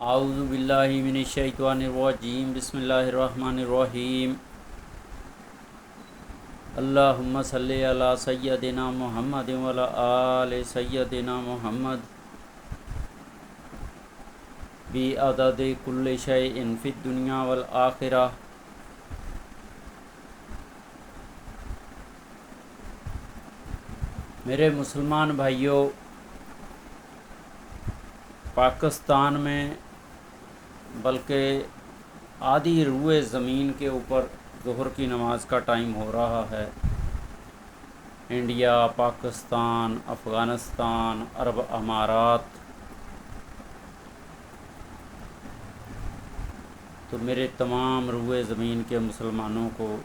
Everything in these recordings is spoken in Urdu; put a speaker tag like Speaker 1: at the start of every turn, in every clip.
Speaker 1: اعوذ باللہ من الشیطان الرجیم بسم اللہ الرحمن الرحیم اللہم صلی علی سیدنا محمد وعلی آل سیدنا محمد بعدد کل شیء فی الدنیا والآخرہ۔ میرے مسلمان بھائیوں، پاکستان میں بلکہ آدھی روئے زمین کے اوپر ظہر کی نماز کا ٹائم ہو رہا ہے۔ انڈیا، پاکستان، افغانستان، عرب امارات، تو میرے تمام روئے زمین کے مسلمانوں کو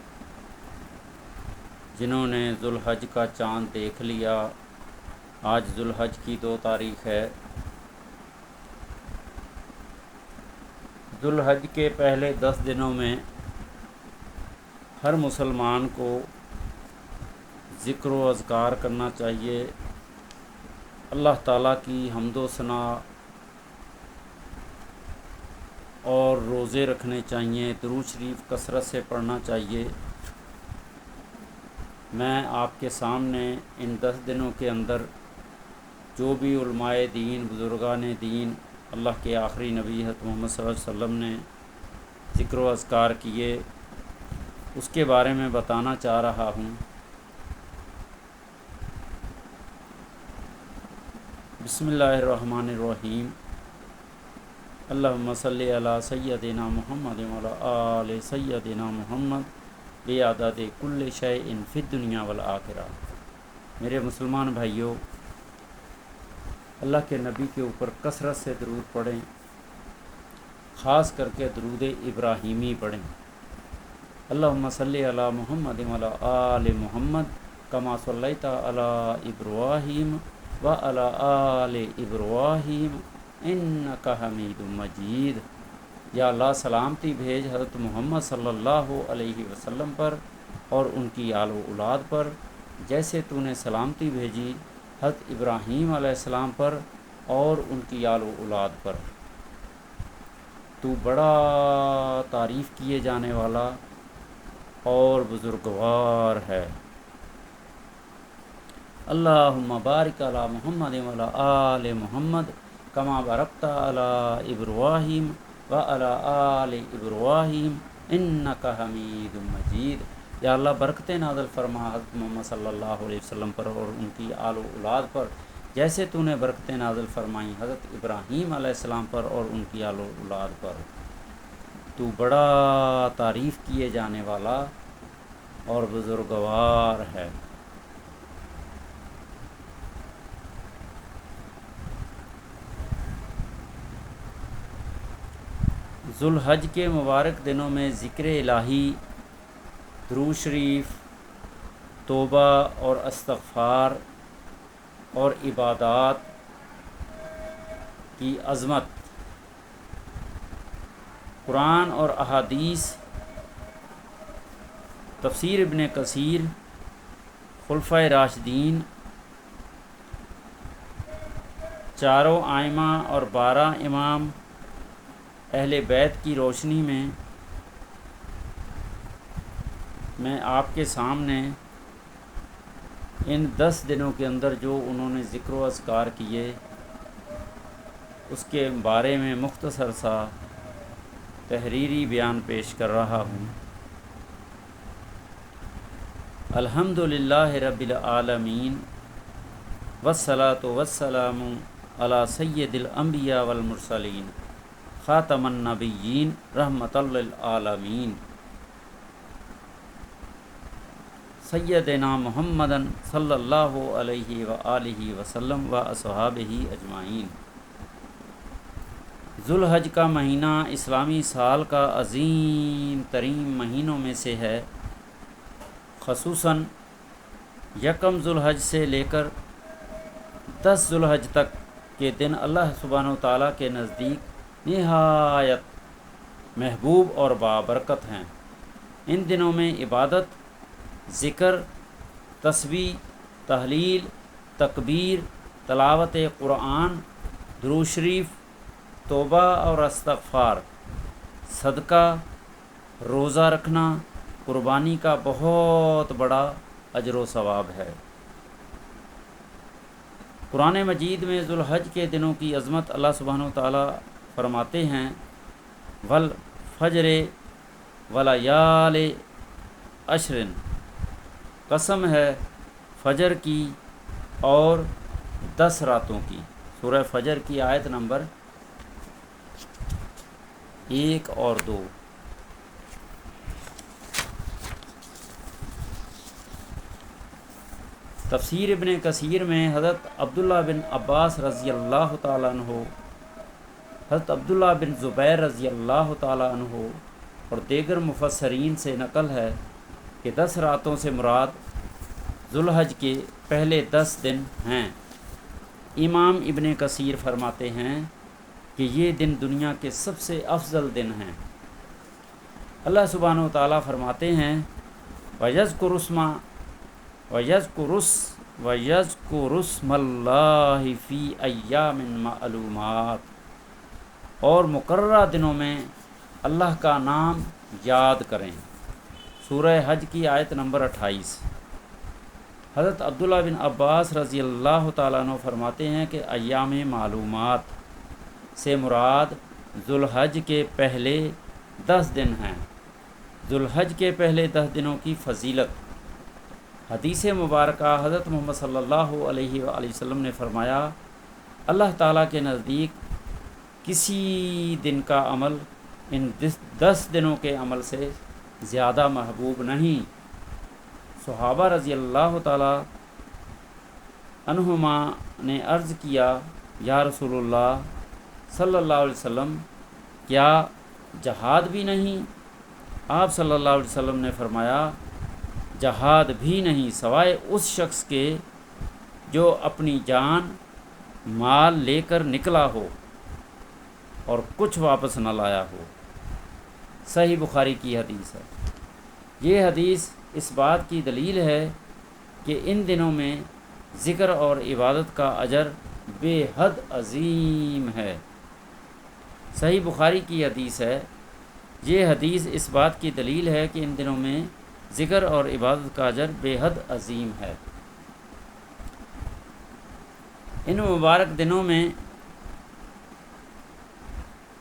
Speaker 1: جنہوں نے ذوالحج کا چاند دیکھ لیا، آج ذوالحج کی 2 تاریخ ہے۔ ذوالحج کے پہلے 10 دنوں میں ہر مسلمان کو ذکر و اذکار کرنا چاہیے، اللہ تعالیٰ کی حمد و ثنا اور روزے رکھنے چاہیے، درود شریف کثرت سے پڑھنا چاہیے۔ میں آپ کے سامنے ان 10 دنوں کے اندر جو بھی علماء دین، بزرگان دین، اللہ کے آخری نبی حضرت محمد صلی اللہ علیہ وسلم نے ذکر و اذکار کیے، اس کے بارے میں بتانا چاہ رہا ہوں۔ بسم اللہ الرحمن الرحیم۔ اللہم صلی علی سیدنا محمد وعلی آل سیدنا محمد بعدد کل شیء فی الدنیا والآخرہ۔ میرے مسلمان بھائیوں، اللہ کے نبی کے اوپر کثرت سے درود پڑھیں، خاص کر کے درود ابراہیمی پڑھیں۔ اللہم صلی علی محمد وعلی آل محمد کما صلیت علی ابراہیم وعلی آل ابراہیم انک حمید مجید۔ یا اللہ سلامتی بھیج حضرت محمد صلی اللہ علیہ وسلم پر اور ان کی آل و اولاد پر، جیسے تو نے سلامتی بھیجی حضرت ابراہیم علیہ السلام پر اور ان کی آل و اولاد پر۔ تو بڑا تعریف کیے جانے والا اور بزرگوار ہے۔ اللہم بارک علی محمد وعلی آل محمد کما بارکت علی ابراہیم وعلی آل ابراہیم انک حمید مجید۔ یا اللہ برکتیں نازل فرما حضرت محمد صلی اللہ علیہ وسلم پر اور ان کی آل و اولاد پر، جیسے تو نے برکتیں نازل فرمائیں حضرت ابراہیم علیہ السلام پر اور ان کی آل و اولاد پر۔ تو بڑا تعریف کیے جانے والا اور بزرگوار ہے۔ ذوالحج کے مبارک دنوں میں ذکر الہی، درود شریف، توبہ اور استغفار اور عبادات کی عظمت، قرآن اور احادیث، تفسیر ابن کثیر، خلفائے راشدین، چاروں ائمہ اور 12 امام اہل بیت کی روشنی میں آپ کے سامنے ان 10 دنوں کے اندر جو انہوں نے ذکر و اذکار کیے، اس کے بارے میں مختصر سا تحریری بیان پیش کر رہا ہوں۔ الحمد للہ رب العالمین والصلاة والسلام علی سید الانبیاء والمرسلین خاتم النبیین رحمۃ للعالمین سیدنا محمد صلی اللہ علیہ وآلہ وسلم و اصحابہ اجمعین۔ ذوالحج کا مہینہ اسلامی سال کا عظیم ترین مہینوں میں سے ہے۔ خصوصاً 1 ذوالحج سے لے کر 10 ذوالحج تک کے دن اللہ سبحانہ وتعالیٰ کے نزدیک نہایت محبوب اور بابرکت ہیں۔ ان دنوں میں عبادت، ذکر، تسبیح، تحلیل، تکبیر، تلاوت قرآن، درود شریف توبہ اور استغفار، صدقہ، روزہ رکھنا، قربانی کا بہت بڑا اجر و ثواب ہے۔ قرآن مجید میں ذوالحج کے دنوں کی عظمت اللہ سبحانہ و تعالیٰ فرماتے ہیں، والفجر ولیال عشر، قسم ہے فجر کی اور 10 راتوں کی۔ سورہ فجر کی آیت نمبر 1 اور 2۔ تفسیر ابن کثیر میں حضرت عبداللہ بن عباس رضی اللہ تعالیٰ عنہ، حضرت عبداللہ بن زبیر رضی اللہ تعالیٰ عنہ اور دیگر مفسرین سے نقل ہے کہ 10 راتوں سے مراد ذوالحج کے پہلے 10 دن ہیں۔ امام ابن کثیر فرماتے ہیں کہ یہ دن دنیا کے سب سے افضل دن ہیں۔ اللہ سبحانہ و تعالیٰ فرماتے ہیں، وَيَذْكُرُ اسْمَ اللَّهِ فِي أَيَّامٍ مَّعْلُومَاتٍ، اور مقررہ دنوں میں اللہ کا نام یاد کریں۔ سورہ حج کی آیت نمبر 28۔ حضرت عبداللہ بن عباس رضی اللہ تعالیٰ عنہ فرماتے ہیں کہ ایام معلومات سے مراد ذوالحج کے پہلے 10 دن ہیں۔ ذوالحج کے پہلے 10 دنوں کی فضیلت۔ حدیث مبارکہ حضرت محمد صلی اللہ علیہ وآلہ وسلم نے فرمایا، اللہ تعالیٰ کے نزدیک کسی دن کا عمل ان 10 دنوں کے عمل سے زیادہ محبوب نہیں۔ صحابہ رضی اللہ تعالیٰ عنہما نے عرض کیا، یا رسول اللہ صلی اللہ علیہ وسلم، کیا جہاد بھی نہیں؟ آپ صلی اللہ علیہ وسلم نے فرمایا، جہاد بھی نہیں سوائے اس شخص کے جو اپنی جان مال لے کر نکلا ہو اور کچھ واپس نہ لایا ہو۔ صحیح بخاری کی حدیث ہے۔ یہ حدیث اس بات کی دلیل ہے کہ ان دنوں میں ذکر اور عبادت کا اجر بے حد عظیم ہے۔ صحیح بخاری کی حدیث ہے۔ یہ حدیث اس بات کی دلیل ہے کہ ان دنوں میں ذکر اور عبادت کا اجر بے حد عظیم ہے۔ ان مبارک دنوں میں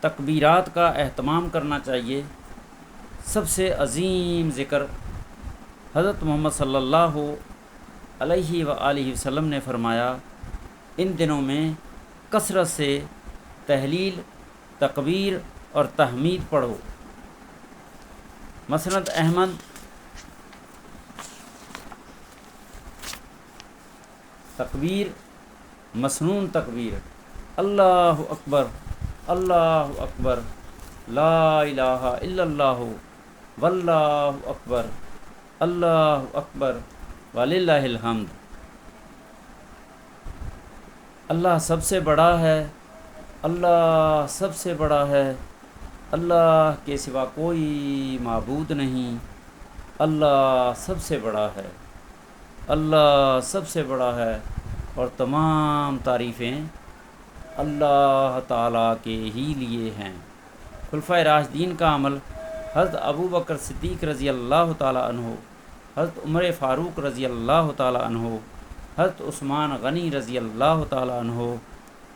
Speaker 1: تکبیرات کا اہتمام کرنا چاہیے۔ سب سے عظیم ذکر حضرت محمد صلی اللہ علیہ وآلہ وسلم نے فرمایا، ان دنوں میں کثرت سے تہلیل، تکبیر اور تحمید پڑھو۔ مسند احمد تکبیر، مسنون تکبیر، اللہ اکبر، اللہ اکبر، لا الہ الا اللہ، واللہ اکبر، اللہ اکبر، وللہ الحمد۔ اللہ سب سے بڑا ہے، اللہ سب سے بڑا ہے، اللہ کے سوا کوئی معبود نہیں، اللہ سب سے بڑا ہے، اللہ سب سے بڑا ہے، اور تمام تعریفیں اللہ تعالیٰ کے ہی لیے ہیں۔ خلفائے راشدین کا عمل حضرت ابو بکر صدیق رضی اللہ تعالیٰ عنہ، حضرت عمر فاروق رضی اللہ تعالیٰ عنہ، حضرت عثمان غنی رضی اللہ تعالیٰ عنہ،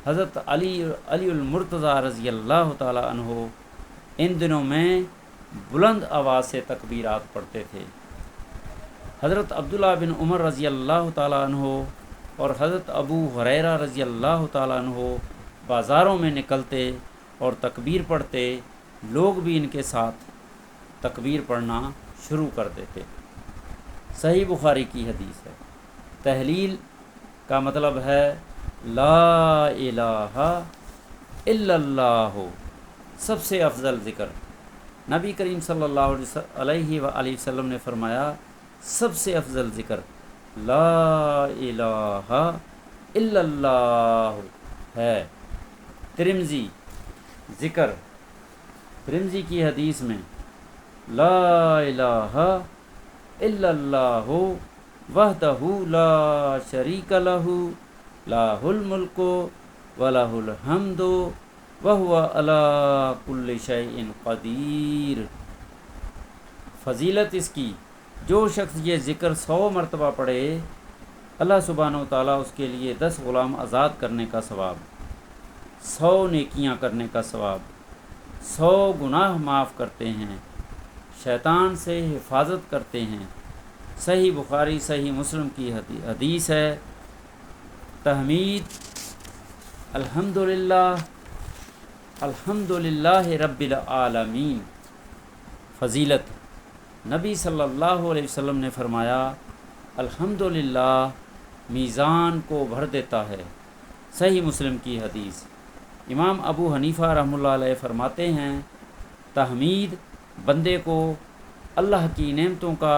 Speaker 1: حضرت علی المرتضیٰ رضی اللہ تعالیٰ عنہ ان دنوں میں بلند آواز سے تکبیرات پڑھتے تھے۔ حضرت عبداللہ بن عمر رضی اللہ تعالیٰ عنہ اور حضرت ابو ہریرہ رضی اللہ تعالیٰ عنہ بازاروں میں نکلتے اور تکبیر پڑھتے، لوگ بھی ان کے ساتھ تکبیر پڑھنا شروع کر دیتے۔ صحیح بخاری کی حدیث ہے۔ تہلیل کا مطلب ہے لا الہ الا اللہ، سب سے افضل ذکر۔ نبی کریم صلی اللہ علیہ وآلہ وسلم نے فرمایا، سب سے افضل ذکر لا الہ الا اللہ ہے۔ ترمذی ذکر، ترمذی کی حدیث میں لا الہ الا اللہ وحدہ لا شریک لہ، لہ الملک ولہ الحمد وَهُوَ عَلَىٰ كُلِّ شَيْءٍ قدیر۔ فضیلت اس کی، جو شخص یہ ذکر 100 مرتبہ پڑھے، اللہ سبحانہ و تعالیٰ اس کے لیے 10 غلام آزاد کرنے کا ثواب، 100 نیکیاں کرنے کا ثواب، 100 گناہ معاف کرتے ہیں، شیطان سے حفاظت کرتے ہیں۔ صحیح بخاری صحیح مسلم کی حدیث ہے۔ تحمید، الحمدللہ الحمدللہ رب العالمین۔ فضیلت، نبی صلی اللہ علیہ وسلم نے فرمایا الحمدللہ میزان کو بھر دیتا ہے۔ صحیح مسلم کی حدیث۔ امام ابو حنیفہ رحمۃ اللہ علیہ فرماتے ہیں تحمید بندے کو اللہ کی نعمتوں کا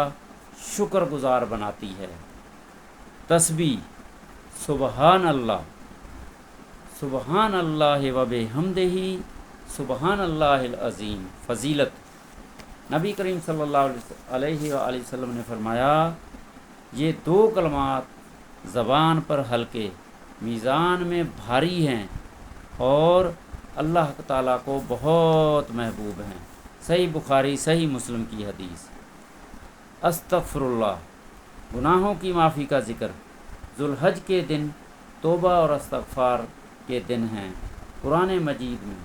Speaker 1: شکر گزار بناتی ہے۔ تسبیح، سبحان اللہ، سبحان اللہ و بحمدہ، سبحان اللہ العظیم۔ فضیلت، نبی کریم صلی اللہ علیہ وآلہ وسلم نے فرمایا یہ 2 کلمات زبان پر ہلکے، میزان میں بھاری ہیں اور اللہ تعالیٰ کو بہت محبوب ہیں۔ صحیح بخاری صحیح مسلم کی حدیث۔ استغفر اللہ، گناہوں کی معافی کا ذکر۔ ذوالحج کے دن توبہ اور استغفار کے دن ہیں قرآن مجید میں۔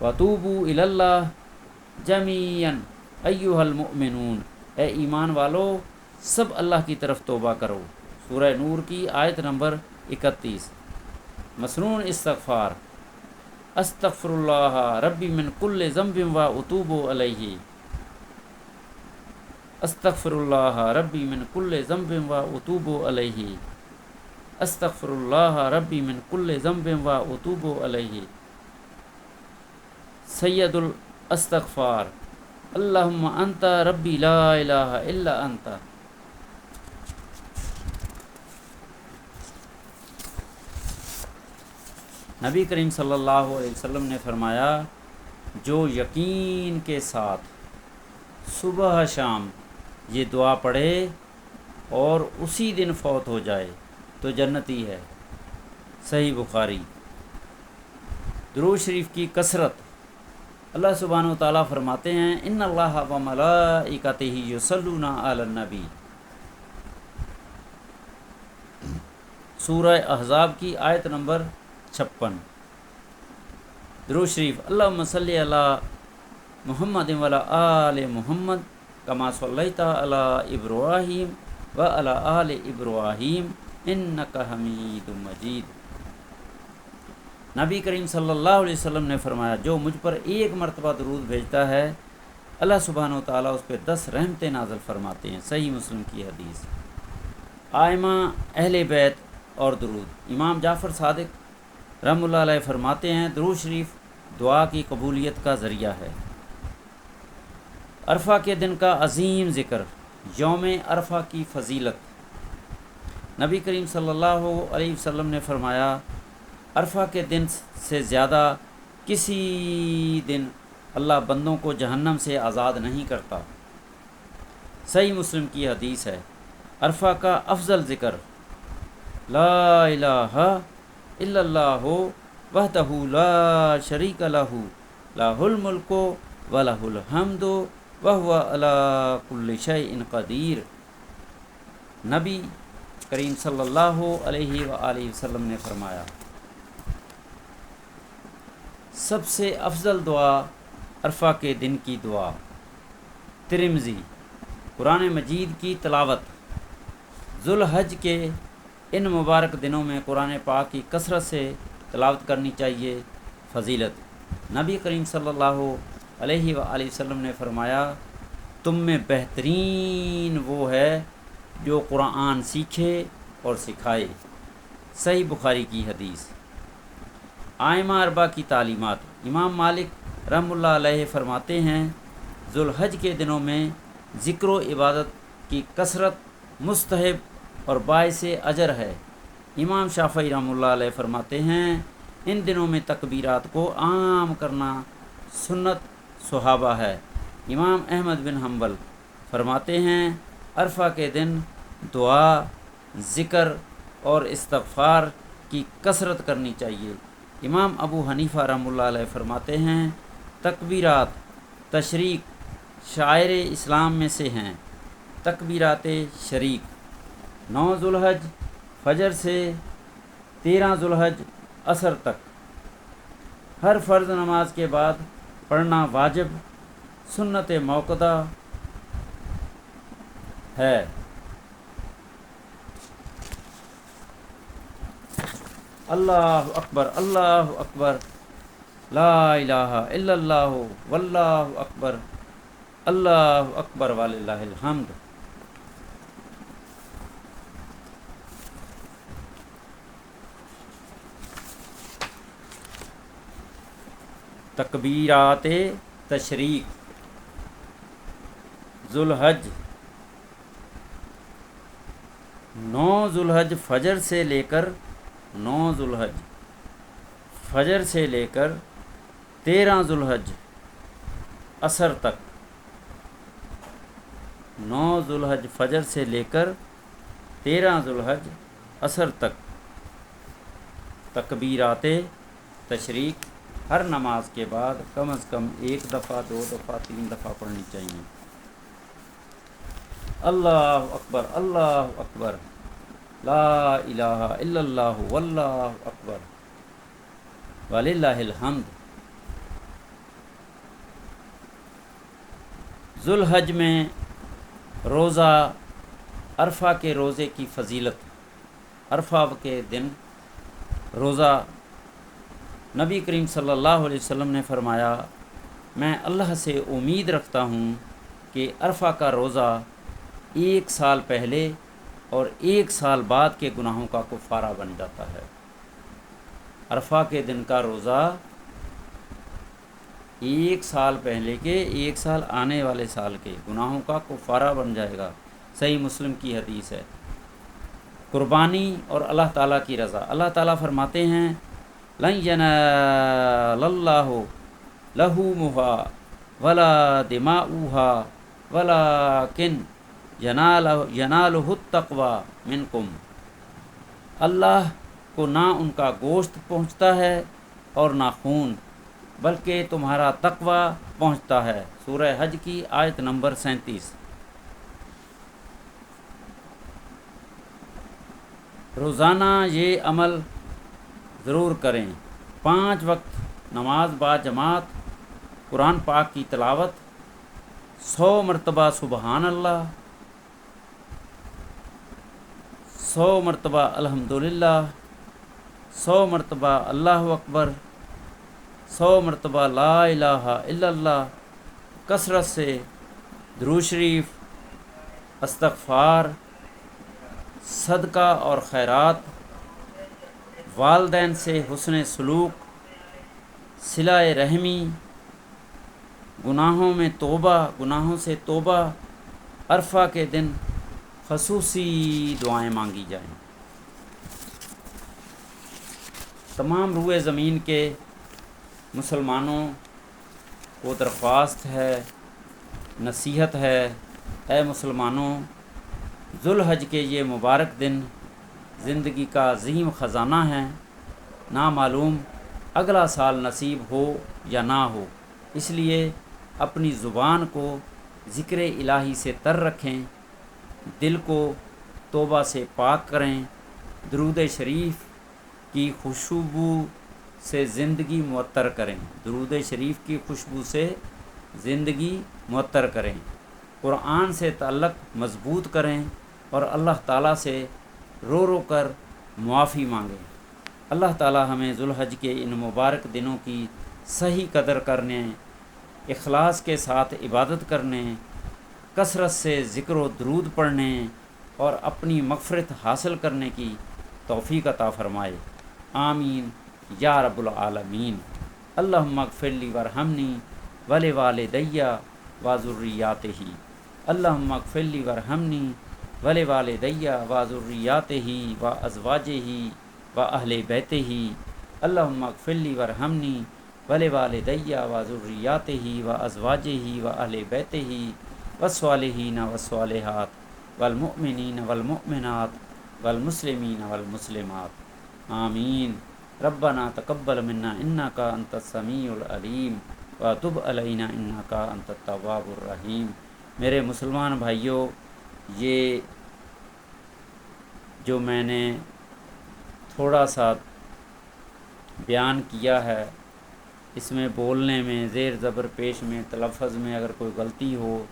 Speaker 1: وَتُوبُوا إِلَى اللَّهِ جَمِيعًا أَيُّهَا الْمُؤْمِنُونَ، اے ایمان والو سب اللہ کی طرف توبہ کرو۔ سورہ نور کی آیت نمبر 31۔ مسنون استغفار، استغفر اللہ ربی من کل ذنب و اتوب علیہ، استغفر اللہ ربی من کل ذنب و اتوب علیہ، استغفر اللہ ربی من کل ذنب و اتوب علیہ۔ سید الاستغفار، اللہم انت ربی لا الہ الا انت۔ نبی کریم صلی اللہ علیہ وسلم نے فرمایا جو یقین کے ساتھ صبح شام یہ دعا پڑھے اور اسی دن فوت ہو جائے تو جنتی ہے۔ صحیح بخاری۔ درود شریف کی کثرت، اللہ سبحانہ و تعالیٰ فرماتے ہیں ان اللہ و ملائکتہ یصلون علی النبی، سورہ احزاب کی آیت نمبر 56۔ درود شریف، اللہم صلی علی محمد وعلی آل محمد کما صلیت علی ابراہیم وعلی آل ابراہیم انک حمید مجید۔ نبی کریم صلی اللہ علیہ وسلم نے فرمایا جو مجھ پر 1 مرتبہ درود بھیجتا ہے اللہ سبحانہ و تعالیٰ اس پہ 10 رحمتیں نازل فرماتے ہیں۔ صحیح مسلم کی حدیث۔ آئمہ اہل بیت اور درود، امام جعفر صادق رحمۃ اللہ علیہ فرماتے ہیں درود شریف دعا کی قبولیت کا ذریعہ ہے۔ عرفہ کے دن کا عظیم ذکر، یوم عرفہ کی فضیلت۔ نبی کریم صلی اللہ علیہ وسلم نے فرمایا عرفہ کے دن سے زیادہ کسی دن اللہ بندوں کو جہنم سے آزاد نہیں کرتا۔ صحیح مسلم کی حدیث ہے۔ عرفہ کا افضل ذکر لا الہ الا اللہ وحدہ لا شریک لہ لہ الملک و لہ الحمد وہو علی کل شیء قدیر۔ نبی کریم صلی اللہ علیہ وآلہ وسلم نے فرمایا سب سے افضل دعا عرفہ کے دن کی دعا۔ ترمذی۔ قرآن مجید کی تلاوت، ذوالحج کے ان مبارک دنوں میں قرآن پاک کی کثرت سے تلاوت کرنی چاہیے۔ فضیلت، نبی کریم صلی اللہ علیہ وآلہ وسلم نے فرمایا تم میں بہترین وہ ہے جو قرآن سیکھے اور سکھائے۔ صحیح بخاری کی حدیث۔ آئمہ اربعہ کی تعلیمات، امام مالک رحمۃ اللہ علیہ فرماتے ہیں ذوالحج کے دنوں میں ذکر و عبادت کی کثرت مستحب اور باعث اجر ہے۔ امام شافعی رحمۃ اللہ علیہ فرماتے ہیں ان دنوں میں تکبیرات کو عام کرنا سنت صحابہ ہے۔ امام احمد بن حنبل فرماتے ہیں عرفہ کے دن دعا، ذکر اور استغفار کی کثرت کرنی چاہیے۔ امام ابو حنیفہ رحمۃ اللہ علیہ فرماتے ہیں تکبیرات تشریق شعائر اسلام میں سے ہیں۔ تکبیرات شریک 9 ذوالحج فجر سے 13 ذوالحج عصر تک ہر فرض نماز کے بعد پڑھنا واجب سنت موقدہ ہے۔ اللہ اکبر اللہ اکبر لا الہ الا اللہ واللہ اکبر اللہ اکبر وللہ الحمد۔ تکبیرات تشریق ذوالحج 9 ذوالحج فجر سے لے کر 9 ذوالحج فجر سے لے کر 13 ذوالحج عصر تک 9 ذوالحج فجر سے لے کر 13 ذوالحج عصر تک تکبیرات تشریق ہر نماز کے بعد کم از کم 1 دفعہ 2 دفعہ 3 دفعہ پڑھنی چاہیے۔ اللہ اکبر لا الہ الا اللہ واللہ اکبر وللہ الحمد۔ ذوالحج میں روزہ عرفہ کے روزے کی فضیلت۔ عرفہ کے دن روزہ نبی کریم صلی اللہ علیہ وسلم نے فرمایا میں اللہ سے امید رکھتا ہوں کہ عرفہ کا روزہ 1 سال پہلے اور 1 سال بعد کے گناہوں کا کفارہ بن جاتا ہے۔ عرفہ کے دن کا روزہ 1 سال پہلے کے 1 سال آنے والے سال کے گناہوں کا کفارہ بن جائے گا۔ صحیح مسلم کی حدیث ہے۔ قربانی اور اللہ تعالیٰ کی رضا۔ اللہ تعالیٰ فرماتے ہیں لن ینال اللہ لحومها ولا دماؤها ولکن ینالہ التقوی منکم۔ اللہ کو نہ ان کا گوشت پہنچتا ہے اور نہ خون، بلکہ تمہارا تقوی پہنچتا ہے۔ سورہ حج کی آیت نمبر 37۔ روزانہ یہ عمل ضرور کریں۔ 5 وقت نماز با جماعت، قرآن پاک کی تلاوت، 100 مرتبہ سبحان اللہ، 100 مرتبہ الحمدللہ، 100 مرتبہ اللہ اکبر، 100 مرتبہ لا الہ الا اللہ، کثرت سے درود شریف، استغفار، صدقہ اور خیرات، والدین سے حسن سلوک، صلہ رحمی، گناہوں سے توبہ۔ عرفہ کے دن خصوصی دعائیں مانگی جائیں۔ تمام روئے زمین کے مسلمانوں کو درخواست ہے، نصیحت ہے، اے مسلمانوں، ذوالحج کے یہ مبارک دن زندگی کا عظیم خزانہ ہے، نامعلوم اگلا سال نصیب ہو یا نہ ہو، اس لیے اپنی زبان کو ذکر الہی سے تر رکھیں، دل کو توبہ سے پاک کریں، درود شریف کی خوشبو سے زندگی معطر کریں، درود شریف کی خوشبو سے زندگی معطر کریں، قرآن سے تعلق مضبوط کریں اور اللہ تعالیٰ سے رو رو کر معافی مانگیں۔ اللہ تعالیٰ ہمیں ذوالحج کے ان مبارک دنوں کی صحیح قدر کرنے، اخلاص کے ساتھ عبادت کرنے، کثرت سے ذکر و درود پڑھنے اور اپنی مغفرت حاصل کرنے کی توفیق عطا فرمائے۔ آمین یا رب العالمین۔ اللہم اغفر لی ورحمنی ولوالدی وذریاتہ۔ اللہم اغفر لی ورحمنی ولوالدی وذریاتہ وازواجہ واہل بیتہ۔ اللہم اغفر لی ورحمنی ولوالدی وذریاتہ وازواجہ واہل بیتہ والصالحین والصالحات والمؤمنین والمؤمنات والمسلمین والمسلمات۔ آمین۔ ربنا تقبل منا انکا انت السمیع العلیم وتب علینا انکا انت التواب الرحیم۔ میرے مسلمان بھائیوں، یہ جو میں نے تھوڑا سا بیان کیا ہے، اس میں بولنے میں، زیر زبر پیش میں، تلفظ میں اگر کوئی غلطی ہو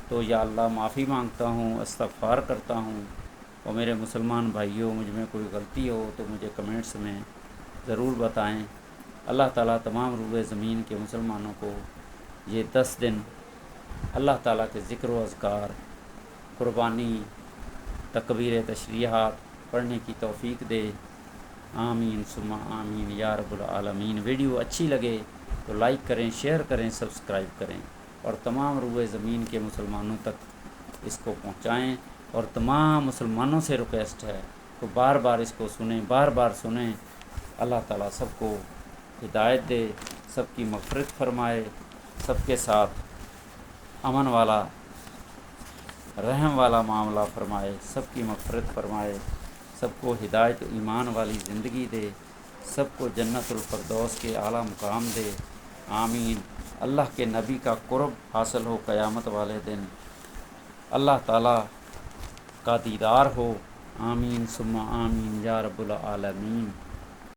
Speaker 1: تو یا اللہ معافی مانگتا ہوں، استغفار کرتا ہوں۔ اور میرے مسلمان بھائیوں، مجھ میں کوئی غلطی ہو تو مجھے کمنٹس میں ضرور بتائیں۔ اللہ تعالیٰ تمام روئے زمین کے مسلمانوں کو یہ 10 دن اللہ تعالیٰ کے ذکر و اذکار، قربانی، تکبیر تشریحات پڑھنے کی توفیق دے۔ آمین ثم آمین یا رب العالمین۔ ویڈیو اچھی لگے تو لائک کریں، شیئر کریں، سبسکرائب کریں، اور تمام روئے زمین کے مسلمانوں تک اس کو پہنچائیں۔ اور تمام مسلمانوں سے ریکویسٹ ہے تو بار بار اس کو سنیں، بار بار سنیں۔ اللہ تعالیٰ سب کو ہدایت دے، سب کی مغفرت فرمائے، سب کے ساتھ امن والا، رحم والا معاملہ فرمائے، سب کی مغفرت فرمائے، سب کو ہدایت ایمان والی زندگی دے، سب کو جنت الفردوس کے اعلیٰ مقام دے۔ آمین۔ اللہ کے نبی کا قرب حاصل ہو قیامت والے دن، اللہ تعالیٰ کا دیدار ہو۔ آمین ثم آمین یا رب العالمین۔